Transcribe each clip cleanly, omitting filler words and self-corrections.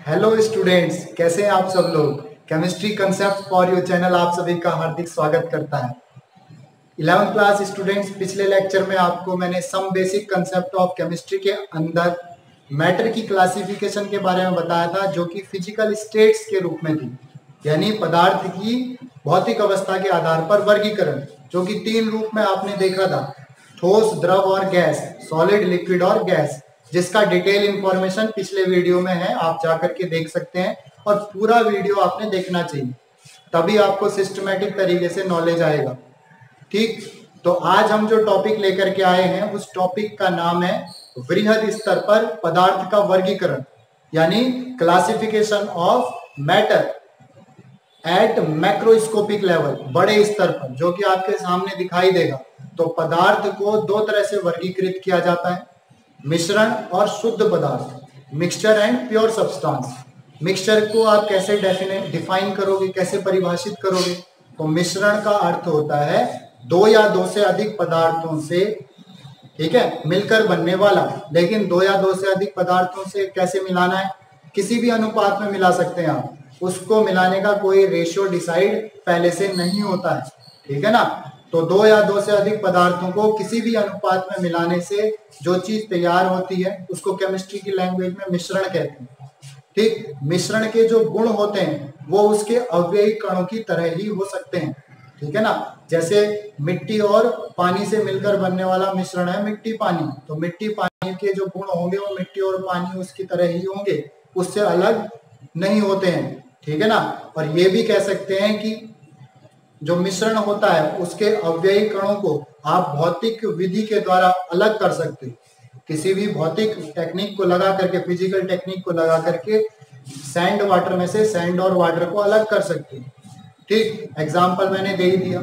Hello students, कैसे हैं आप सब लोग। Chemistry concept for your channel आप सभी का हार्दिक स्वागत करता है। 11th क्लास स्टूडेंट्स, पिछले लेक्चर में आपको मैंने some basic concept of chemistry के अंदर मैटर की क्लासिफिकेशन के बारे में बताया था, जो कि फिजिकल स्टेट्स के रूप में थी, यानी पदार्थ की भौतिक अवस्था के आधार पर वर्गीकरण, जो कि 3 रूप में आपने देखा था, ठोस, द्रव और गैस, सॉलिड, लिक्विड और गैस, जिसका डिटेल इंफॉर्मेशन पिछले वीडियो में है, आप जाकर के देख सकते हैं और पूरा वीडियो आपने देखना चाहिए, तभी आपको सिस्टमेटिक तरीके से नॉलेज आएगा। ठीक, तो आज हम जो टॉपिक लेकर के आए हैं उस टॉपिक का नाम है वृहद स्तर पर पदार्थ का वर्गीकरण, यानी classification of matter at macroscopic level, बड़े स्तर पर, जो कि आपके सामने दिखाई देगा। तो पदार्थ को 2 तरह से वर्गीकृत किया जाता है, मिश्रण और शुद्ध पदार्थ, mixture and pure substance. Mixture को आप कैसे डिफाइन करोगे, कैसे परिभाषित करोगे? तो मिश्रण का अर्थ होता है 2 या 2 से अधिक पदार्थों से, ठीक है, मिलकर बनने वाला। लेकिन 2 या 2 से अधिक पदार्थों से कैसे मिलाना है? किसी भी अनुपात में मिला सकते हैं आप, उसको मिलाने का कोई रेशियो डिसाइड पहले से नहीं होता है, ठीक है ना। तो 2 या 2 से अधिक पदार्थों को किसी भी अनुपात में मिलाने से जो चीज तैयार होती है उसको केमिस्ट्री की लैंग्वेज में मिश्रण कहते हैं। ठीक, मिश्रण के जो गुण होते हैं वो उसके अवयवी कणों की तरह ही हो सकते हैं, ठीक है ना। जैसे मिट्टी और पानी से मिलकर बनने वाला मिश्रण है मिट्टी पानी, तो मिट्टी पानी के जो गुण होंगे वो मिट्टी और पानी उसकी तरह ही होंगे, उससे अलग नहीं होते हैं, ठीक है ना। और ये भी कह सकते हैं कि जो मिश्रण होता है उसके अवयवी कणों को आप भौतिक विधि के द्वारा अलग कर सकते हैं, किसी भी भौतिक टेक्निक को लगा करके, फिजिकल टेक्निक को लगा करके सैंड वाटर में से सैंड और वाटर को अलग कर सकते हैं। ठीक, एग्जाम्पल मैंने दे ही दिया।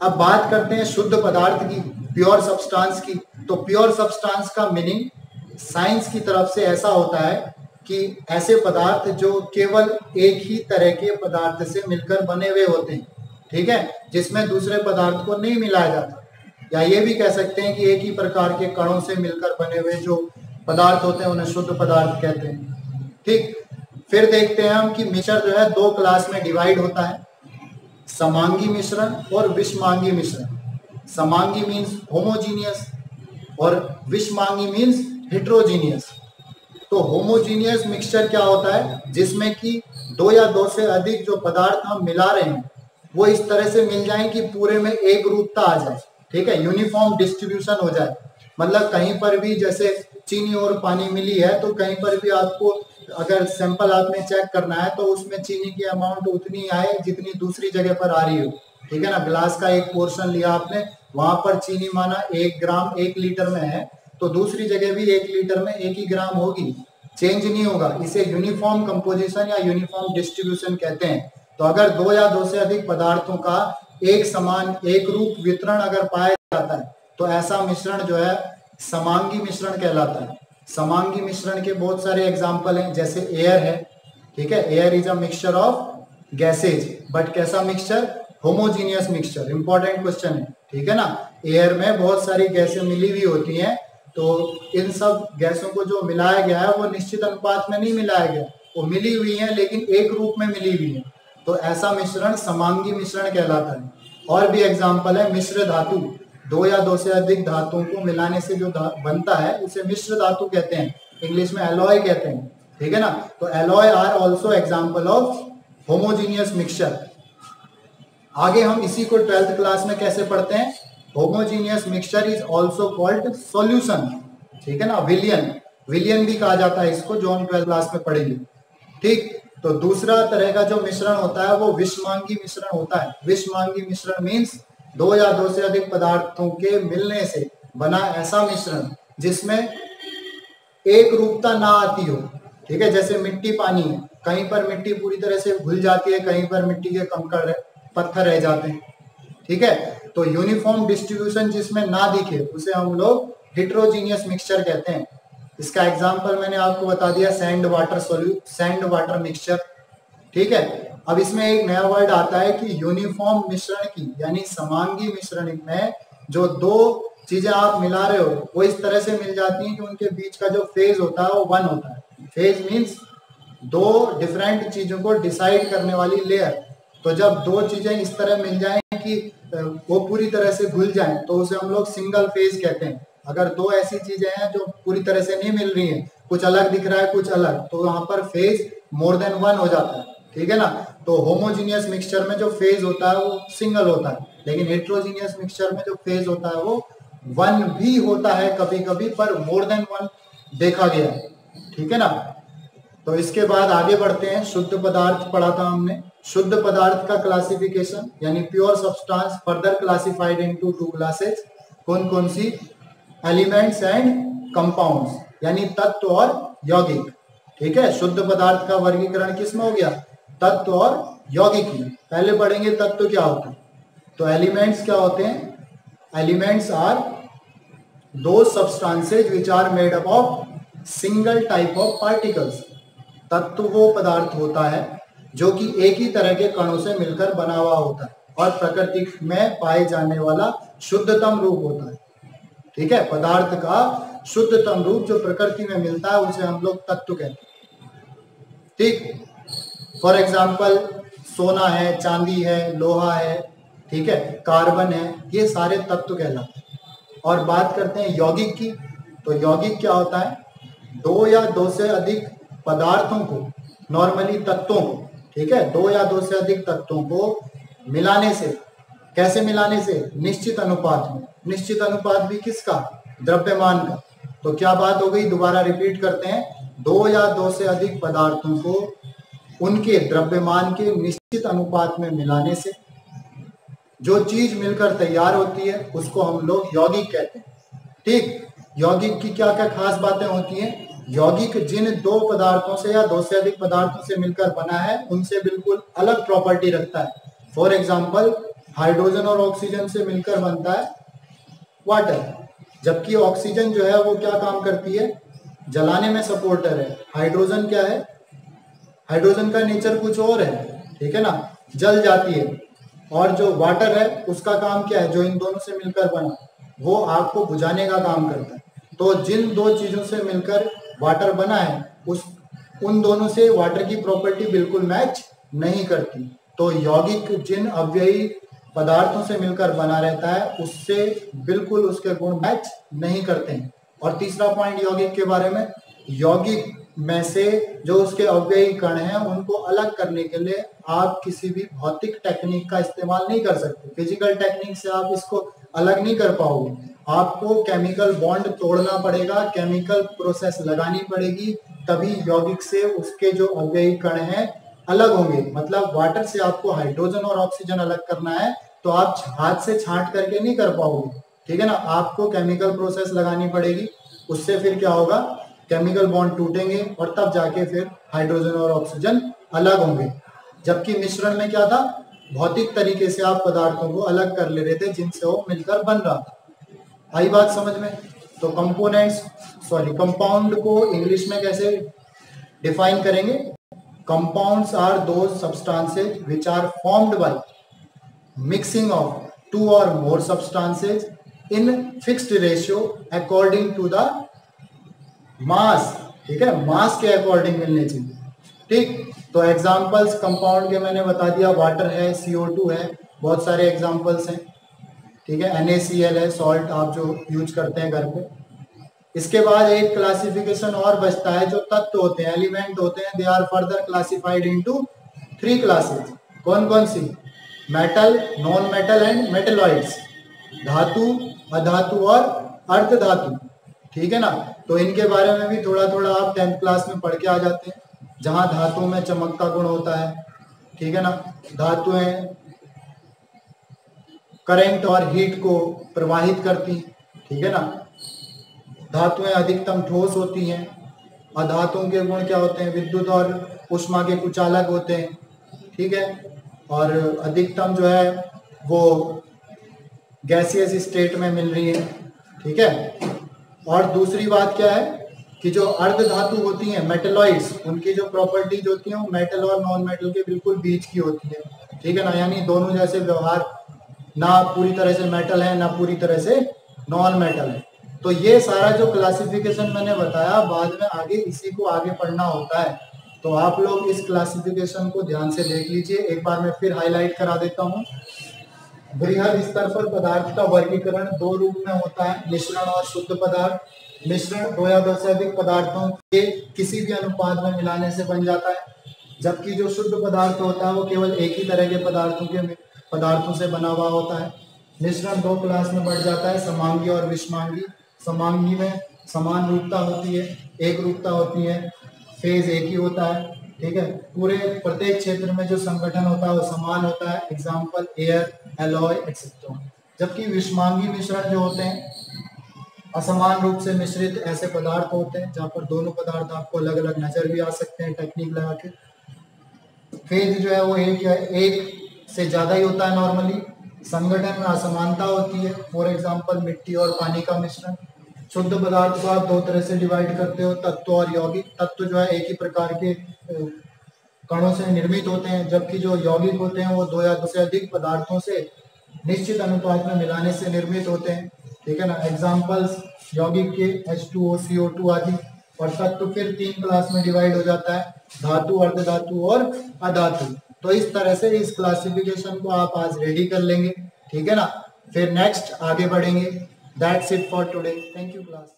अब बात करते हैं शुद्ध पदार्थ की, प्योर सब्सटेंस की। तो प्योर सब्सटेंस का मीनिंग साइंस की तरफ से ऐसा होता है कि ऐसे पदार्थ जो केवल एक ही तरह के पदार्थ से मिलकर बने हुए होते हैं, ठीक है, जिसमें दूसरे पदार्थ को नहीं मिलाया जाता। या ये भी कह सकते हैं कि एक ही प्रकार के कणों से मिलकर बने हुए जो पदार्थ होते हैं उन्हें शुद्ध पदार्थ कहते हैं। ठीक, फिर देखते हैं हम कि मिश्रण जो है 2 क्लास में डिवाइड होता है, समांगी मिश्रण और विषमांगी मिश्रण। समांगी मीन्स होमोजीनियस और विषमांगी मीन्स हेट्रोजीनियस। तो होमोजीनियस मिक्सचर क्या होता है? जिसमें कि 2 या 2 से अधिक जो पदार्थ हम मिला रहे हैं वो इस तरह से मिल जाए कि पूरे में एक रूपता आ जाए, ठीक है, यूनिफॉर्म डिस्ट्रीब्यूशन हो जाए। मतलब कहीं पर भी जैसे चीनी और पानी मिली है तो कहीं पर भी आपको अगर सैंपल आपने चेक करना है तो उसमें चीनी की अमाउंट उतनी आए जितनी दूसरी जगह पर आ रही हो, ठीक है ना। ग्लास का एक पोर्शन लिया आपने, वहां पर चीनी माना 1 ग्राम 1 लीटर में है, तो दूसरी जगह भी 1 लीटर में 1 ही ग्राम होगी, चेंज नहीं होगा। इसे यूनिफॉर्म कंपोजिशन या यूनिफॉर्म डिस्ट्रीब्यूशन कहते हैं। तो अगर 2 या 2 से अधिक पदार्थों का एक समान एक रूप वितरण अगर पाया जाता है तो ऐसा मिश्रण जो है समांगी मिश्रण कहलाता है। समांगी मिश्रण के बहुत सारे एग्जाम्पल हैं, जैसे एयर है, ठीक है, air is a mixture of gases, but कैसा mixture? Homogeneous mixture. Important question है, ठीक है ना। एयर में बहुत सारी गैसें मिली हुई होती हैं, तो इन सब गैसों को जो मिलाया गया है वो निश्चित अनुपात में नहीं मिलाया गया, वो मिली हुई है लेकिन एक रूप में मिली हुई है, तो ऐसा मिश्रण समांगी मिश्रण कहलाता है। और भी एग्जाम्पल है, मिश्र धातु, 2 या 2 से अधिक धातुओं को मिलाने से जो बनता है उसे मिश्र धातु कहते हैं, इंग्लिश में एलॉय कहते हैं, ठीक है ना। तो alloy are also example of homogeneous mixture. आगे हम इसी को 12th क्लास में कैसे पढ़ते हैं? Homogeneous mixture is also called solution, ठीक है ना। विलियन, विलियन भी कहा जाता है इसको, जो हम 12th क्लास में पढ़ेंगे। ठीक, तो दूसरा तरह का जो मिश्रण होता है वो विषमांगी मिश्रण होता है। विषमांगी मिश्रण मीन्स 2 या 2 से अधिक पदार्थों के मिलने से बना ऐसा मिश्रण जिसमें एक रूपता ना आती हो, ठीक है। जैसे मिट्टी पानी है, कहीं पर मिट्टी पूरी तरह से घुल जाती है, कहीं पर मिट्टी के कंकड़ पत्थर रह जाते हैं, ठीक है। तो यूनिफॉर्म डिस्ट्रीब्यूशन जिसमें ना दिखे उसे हम लोग हेट्रोजीनियस मिक्सचर कहते हैं। इसका एग्जांपल मैंने आपको बता दिया, सैंड वाटर मिक्सचर, ठीक है। अब इसमें एक नया वर्ड आता है कि यूनिफॉर्म मिश्रण की, यानी समांगी मिश्रण में जो 2 चीजें आप मिला रहे हो वो इस तरह से मिल जाती हैं कि उनके बीच का जो फेज होता है वो 1 होता है। फेज मीन्स दो डिफरेंट चीजों को डिसाइड करने वाली लेयर। तो जब दो चीजें इस तरह मिल जाएं कि वो पूरी तरह से घुल जाएं तो उसे हम लोग सिंगल फेज कहते हैं। अगर दो ऐसी चीजें हैं जो पूरी तरह से नहीं मिल रही हैं, कुछ अलग दिख रहा है कुछ अलग, तो वहां पर फेज मोर देन वन हो जाता है, ठीक है ना। तो होमोजीनियस मिक्सचर में जो फेज होता है वो सिंगल होता है, लेकिन हेट्रोजीनियस मिक्सचर में जो फेज होता है वो वन भी होता है कभी कभी, पर मोर देन वन देखा गया है, ठीक है ना। तो इसके बाद आगे बढ़ते हैं। शुद्ध पदार्थ पढ़ा था हमने। शुद्ध पदार्थ का क्लासिफिकेशन यानी pure substance further classified into two classes. कौन कौन सी? एलिमेंट्स एंड कंपाउंड्स, यानी तत्व और यौगिक, ठीक है। शुद्ध पदार्थ का वर्गीकरण किसमें हो गया? तत्व और यौगिक में। पहले पढ़ेंगे तत्व क्या होता है। तो एलिमेंट्स क्या होते हैं? Elements are those substances which are made up of single type of particles. तत्व वो पदार्थ होता है जो कि एक ही तरह के कणों से मिलकर बना हुआ होता है और प्रकृति में पाए जाने वाला शुद्धतम रूप होता है, ठीक है। पदार्थ का शुद्धतम रूप जो प्रकृति में मिलता है उसे हम लोग तत्व कहते हैं, ठीक। फॉर एग्जाम्पल सोना है, चांदी है, लोहा है, ठीक है, कार्बन है, ये सारे तत्व कहलाते हैं। और बात करते हैं यौगिक की। तो यौगिक क्या होता है? दो या दो से अधिक पदार्थों को, नॉर्मली तत्वों को, ठीक है, दो या दो से अधिक तत्वों को मिलाने से। कैसे मिलाने से? निश्चित अनुपात में। निश्चित अनुपात भी किसका? द्रव्यमान का। तो क्या बात हो गई? दोबारा रिपीट करते हैं। दो या दो से अधिक पदार्थों को उनके द्रव्यमान के निश्चित अनुपात में मिलाने से जो चीज मिलकर तैयार होती है उसको हम लोग यौगिक कहते हैं, ठीक। यौगिक की क्या क्या खास बातें होती हैं? यौगिक जिन दो पदार्थों से या दो से अधिक पदार्थों से मिलकर बना है उनसे बिल्कुल अलग प्रॉपर्टी रखता है। फॉर एग्जाम्पल हाइड्रोजन और ऑक्सीजन से मिलकर बनता है वाटर, जबकि ऑक्सीजन जो है वो क्या काम करती है? जलाने में सपोर्टर है। हाइड्रोजन क्या है? हाइड्रोजन का नेचर कुछ और है, ठीक है ना, जल जाती है। और जो वाटर है उसका काम क्या है? जो इन दोनों से मिलकर बना वो आग को बुझाने का काम करता है। तो जिन दो चीजों से मिलकर वाटर बना है उन दोनों से वाटर की प्रॉपर्टी बिल्कुल मैच नहीं करती। तो यौगिक जिन अव्ययी पदार्थों से मिलकर बना रहता है उससे बिल्कुल उसके गुण मैच नहीं करते हैं। और तीसरा पॉइंट यौगिक के बारे में, यौगिक में से जो उसके अव्ययी कण हैं उनको अलग करने के लिए आप किसी भी भौतिक टेक्निक का इस्तेमाल नहीं कर सकते। फिजिकल टेक्निक से आप इसको अलग नहीं कर पाओगे। आपको केमिकल बॉन्ड तोड़ना पड़ेगा, केमिकल प्रोसेस लगानी पड़ेगी, तभी यौगिक से उसके जो अव्ययी कण हैं अलग होंगे। मतलब वाटर से आपको हाइड्रोजन और ऑक्सीजन अलग करना है तो आप हाथ से छांट करके नहीं कर पाओगे, ठीक है ना। आपको केमिकल प्रोसेस लगानी पड़ेगी, उससे फिर क्या होगा? केमिकल बॉन्ड टूटेंगे और तब जाके फिर हाइड्रोजन और ऑक्सीजन अलग होंगे। जबकि मिश्रण में क्या था? भौतिक तरीके से आप पदार्थों को अलग कर ले रहे थे जिनसे वो मिलकर बन रहा था। आई बात समझ में? तो कंपाउंड को इंग्लिश में कैसे डिफाइन करेंगे? Compounds are those substances which are formed by mixing of two और more substances in fixed ratio according to the mass, ठीक है, मास के अकॉर्डिंग मिलने चाहिए, ठीक। तो एग्जांपल्स कंपाउंड के मैंने बता दिया, वाटर है, CO2 है, बहुत सारे एग्जांपल्स हैं, ठीक है। NaCl है, सॉल्ट आप जो यूज करते हैं घर पे। इसके बाद एक क्लासिफिकेशन और बचता है, जो तत्व होते हैं, एलिमेंट होते हैं, they are further classified into 3 classes. कौन कौन सी? Metal, non metal and metalloids. धातु, अधातु और अर्धधातु, ठीक है ना। तो इनके बारे में भी थोड़ा थोड़ा आप 10th क्लास में पढ़ के आ जाते हैं। जहां धातु में चमक का गुण होता है, ठीक है ना, धातुएं करंट और हीट को प्रवाहित करती, ठीक है ना। धातुएं अधिकतम ठोस होती हैं। अधातुओं के गुण क्या होते हैं? विद्युत और ऊष्मा के कुचालक होते हैं, ठीक है। और अधिकतम जो है वो गैसियस स्टेट में मिल रही है, ठीक है। और दूसरी बात क्या है कि जो अर्ध धातु होती हैं, मेटलॉइड्स, उनकी जो प्रॉपर्टीज होती हैं वो मेटल और नॉन मेटल के बिल्कुल बीच की होती है, ठीक है ना। यानी दोनों जैसे व्यवहार, ना पूरी तरह से मेटल है ना पूरी तरह से नॉन मेटल है। तो ये सारा जो क्लासिफिकेशन मैंने बताया बाद में आगे इसी को आगे पढ़ना होता है। तो आप लोग इस क्लासिफिकेशन को ध्यान से देख लीजिए। एक बार मैं फिर हाईलाइट करा देता हूँ। बृहद स्तर पर पदार्थ का वर्गीकरण दो रूप में होता है, मिश्रण और शुद्ध पदार्थ। मिश्रण दो या दो से अधिक पदार्थों के किसी भी अनुपात में मिलाने से बन जाता है, जबकि जो शुद्ध पदार्थ होता है वो केवल एक ही तरह के पदार्थों से बना हुआ होता है। मिश्रण दो क्लास में बढ़ जाता है, समांगी और विषमांगी। समांगी में समान रूपता होती है, एक रूपता होती है, फेज एक ही होता है, ठीक है। पूरे प्रत्येक क्षेत्र में जो संगठन होता है वो समान होता है, एग्जाम्पल एयर, एलॉय एक्सेट्रा। जबकि विषमांगी मिश्रण जो होते हैं असमान रूप से मिश्रित ऐसे पदार्थ होते हैं जहाँ पर दोनों पदार्थ आपको अलग अलग नजर भी आ सकते हैं टेक्निक लगा के। फेज जो है वो एक से ज्यादा ही होता है नॉर्मली। संगठन में असमानता होती है, फॉर एग्जाम्पल मिट्टी और पानी का मिश्रण। शुद्ध पदार्थ को आप दो तरह से डिवाइड करते हो, तत्व और यौगिक। तत्व जो है एक ही प्रकार के कणों से निर्मित होते हैं, जबकि जो यौगिक होते हैं वो दो या दो से अधिक पदार्थों से निश्चित अनुपात में मिलाने से निर्मित होते हैं, ठीक है ना। एग्जाम्पल्स यौगिक के H2O, CO2 आदि। और तत्व फिर तीन क्लास में डिवाइड हो जाता है, धातु, अर्धधातु और अधातु। तो इस तरह से इस क्लासिफिकेशन को आप आज रेडी कर लेंगे, ठीक है ना। फिर नेक्स्ट आगे बढ़ेंगे। That's it for today. Thank you class.